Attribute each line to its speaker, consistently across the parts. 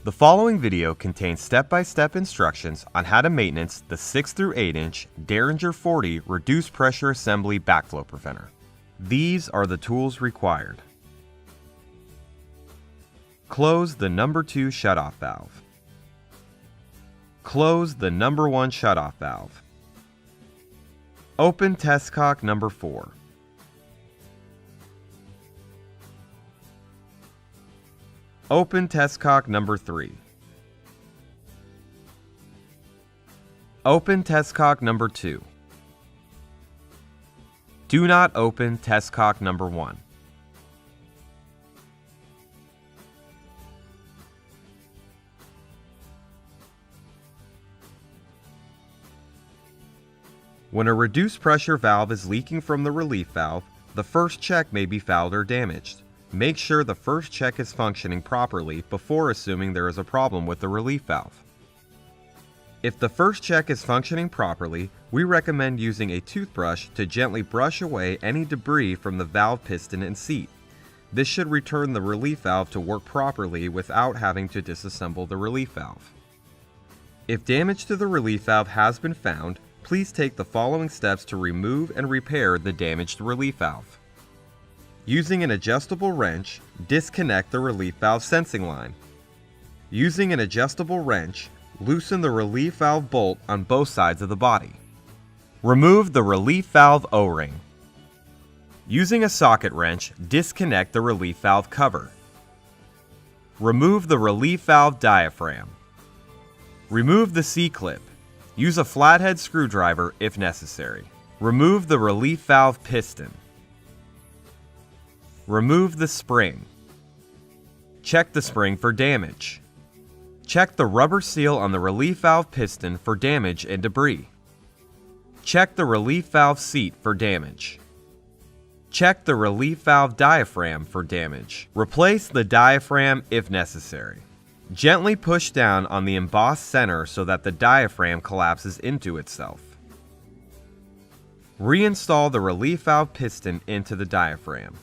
Speaker 1: The following video contains step-by-step instructions on how to maintenance the 6 through 8 inch Deringer 40 Reduced Pressure Assembly Backflow Preventer. These are the tools required. Close the number 2 shutoff valve. Close the number 1 shutoff valve. Open test cock number 4. Open test cock number 3. Open test cock number 2. Do not open test cock number 1. When a reduced pressure valve is leaking from the relief valve, the first check may be fouled or damaged. Make sure the first check is functioning properly before assuming there is a problem with the relief valve. If the first check is functioning properly, we recommend using a toothbrush to gently brush away any debris from the valve piston and seat. This should return the relief valve to work properly without having to disassemble the relief valve. If damage to the relief valve has been found, please take the following steps to remove and repair the damaged relief valve. Using an adjustable wrench, disconnect the relief valve sensing line. Using an adjustable wrench, loosen the relief valve bolt on both sides of the body. Remove the relief valve O-ring. Using a socket wrench, disconnect the relief valve cover. Remove the relief valve diaphragm. Remove the C-clip. Use a flathead screwdriver if necessary. Remove the relief valve piston. Remove the spring. Check the spring for damage. Check the rubber seal on the relief valve piston for damage and debris. Check the relief valve seat for damage. Check the relief valve diaphragm for damage. Replace the diaphragm if necessary. Gently push down on the embossed center so that the diaphragm collapses into itself. Reinstall the relief valve piston into the diaphragm.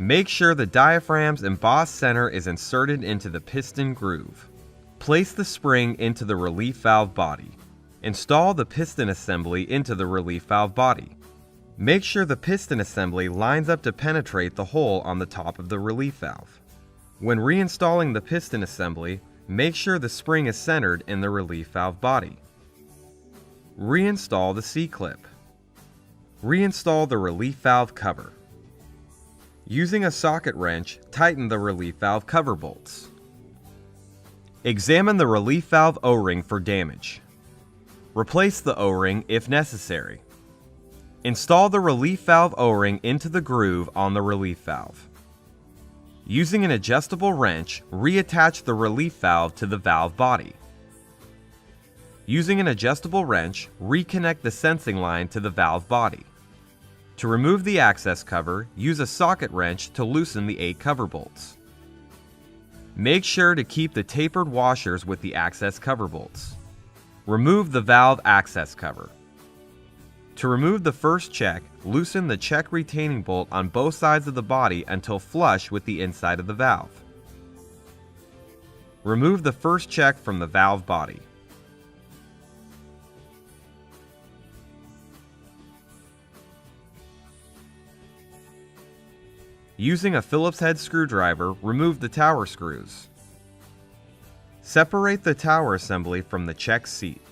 Speaker 1: Make sure the diaphragm's embossed center is inserted into the piston groove. Place the spring into the relief valve body. Install the piston assembly into the relief valve body. Make sure the piston assembly lines up to penetrate the hole on the top of the relief valve. When reinstalling the piston assembly, make sure the spring is centered in the relief valve body. Reinstall the C-clip. Reinstall the relief valve cover. Using a socket wrench, tighten the relief valve cover bolts. Examine the relief valve O-ring for damage. Replace the O-ring if necessary. Install the relief valve O-ring into the groove on the relief valve. Using an adjustable wrench, reattach the relief valve to the valve body. Using an adjustable wrench, reconnect the sensing line to the valve body. To remove the access cover, use a socket wrench to loosen the 8 cover bolts. Make sure to keep the tapered washers with the access cover bolts. Remove the valve access cover. To remove the first check, loosen the check retaining bolt on both sides of the body until flush with the inside of the valve. Remove the first check from the valve body. Using a Phillips head screwdriver, remove the tower screws. Separate the tower assembly from the check seat.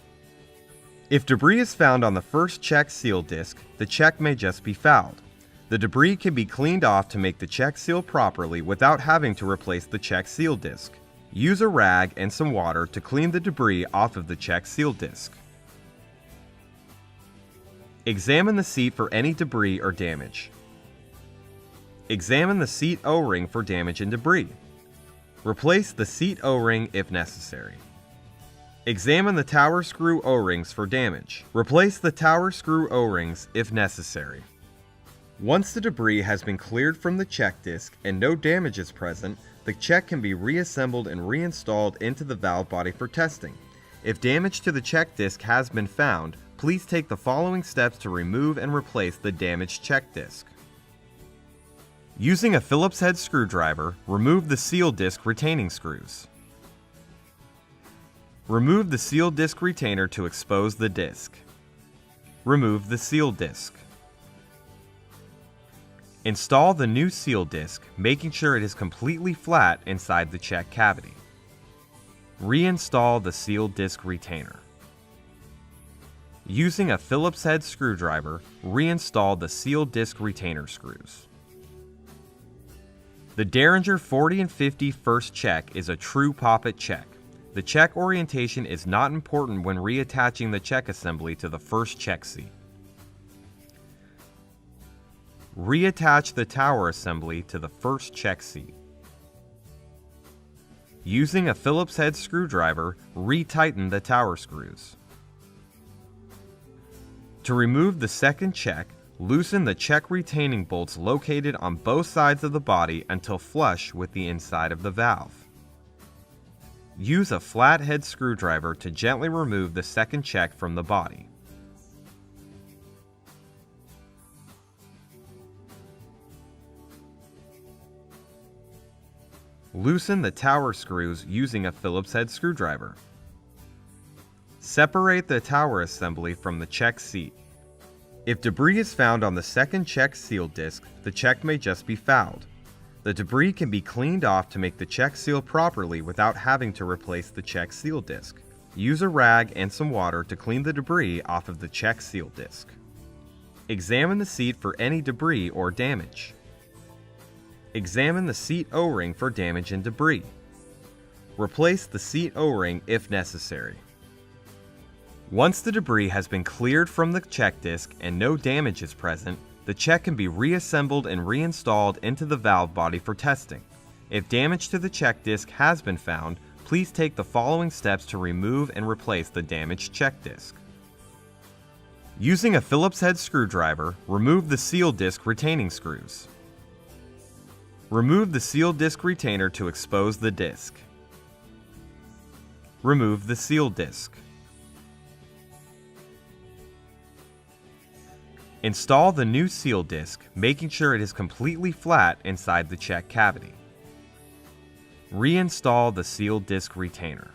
Speaker 1: If debris is found on the first check seal disc, the check may just be fouled. The debris can be cleaned off to make the check seal properly without having to replace the check seal disc. Use a rag and some water to clean the debris off of the check seal disc. Examine the seat for any debris or damage. Examine the seat O-ring for damage and debris. Replace the seat O-ring if necessary. Examine the tower screw O-rings for damage. Replace the tower screw O-rings if necessary. Once the debris has been cleared from the check disc and no damage is present, the check can be reassembled and reinstalled into the valve body for testing. If damage to the check disc has been found, please take the following steps to remove and replace the damaged check disc. Using a Phillips head screwdriver, remove the seal disc retaining screws. Remove the seal disc retainer to expose the disc. Remove the seal disc. Install the new seal disc, making sure it is completely flat inside the check cavity. Reinstall the seal disc retainer. Using a Phillips head screwdriver, reinstall the seal disc retainer screws. The Deringer 40 and 50 first check is a true poppet check. The check orientation is not important when reattaching the check assembly to the first check seat. Reattach the tower assembly to the first check seat. Using a Phillips head screwdriver, retighten the tower screws. To remove the second check, loosen the check retaining bolts located on both sides of the body until flush with the inside of the valve. Use a flat head screwdriver to gently remove the second check from the body. Loosen the tower screws using a Phillips head screwdriver. Separate the tower assembly from the check seat. If debris is found on the second check seal disc, the check may just be fouled. The debris can be cleaned off to make the check seal properly without having to replace the check seal disc. Use a rag and some water to clean the debris off of the check seal disc. Examine the seat for any debris or damage. Examine the seat O-ring for damage and debris. Replace the seat O-ring if necessary. Once the debris has been cleared from the check disc and no damage is present, the check can be reassembled and reinstalled into the valve body for testing. If damage to the check disc has been found, please take the following steps to remove and replace the damaged check disc. Using a Phillips head screwdriver, remove the seal disc retaining screws. Remove the seal disc retainer to expose the disc. Remove the seal disc. Install the new seal disc, making sure it is completely flat inside the check cavity. Reinstall the seal disc retainer.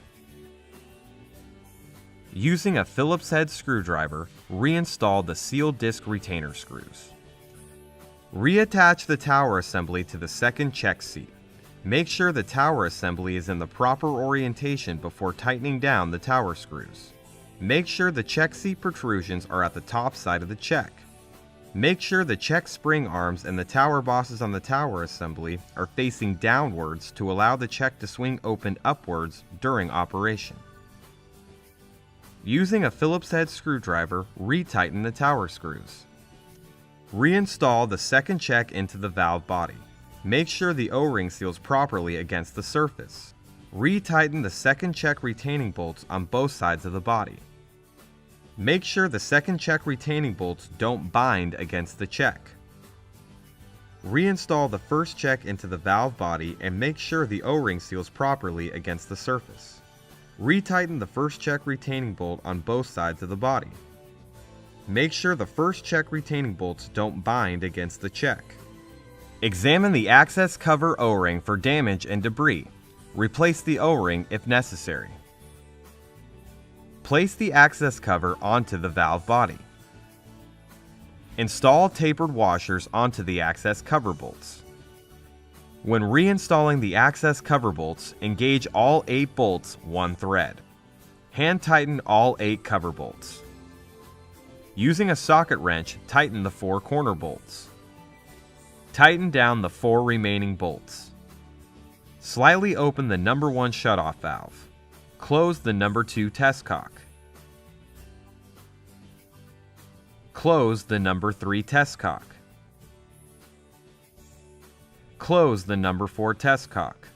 Speaker 1: Using a Phillips head screwdriver, reinstall the seal disc retainer screws. Reattach the tower assembly to the second check seat. Make sure the tower assembly is in the proper orientation before tightening down the tower screws. Make sure the check seat protrusions are at the top side of the check. Make sure the check spring arms and the tower bosses on the tower assembly are facing downwards to allow the check to swing open upwards during operation. Using a Phillips head screwdriver, retighten the tower screws. Reinstall the second check into the valve body. Make sure the O-ring seals properly against the surface. Retighten the second check retaining bolts on both sides of the body. Make sure the second check retaining bolts don't bind against the check. Reinstall the first check into the valve body and make sure the O-ring seals properly against the surface. Retighten the first check retaining bolt on both sides of the body. Make sure the first check retaining bolts don't bind against the check. Examine the access cover O-ring for damage and debris. Replace the O-ring if necessary. Place the access cover onto the valve body. Install tapered washers onto the access cover bolts. When reinstalling the access cover bolts, engage all 8 bolts one thread. Hand tighten all 8 cover bolts. Using a socket wrench, tighten the 4 corner bolts. Tighten down the 4 remaining bolts. Slightly open the number 1 shutoff valve. Close the number 2 test cock. Close the number 3 test cock. Close the number 4 test cock.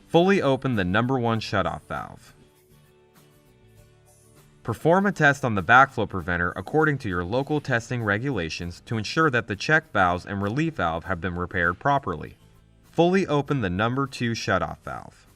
Speaker 1: Fully open the number 1 shutoff valve. Perform a test on the backflow preventer according to your local testing regulations to ensure that the check valves and relief valve have been repaired properly. Fully open the number 2 shutoff valve.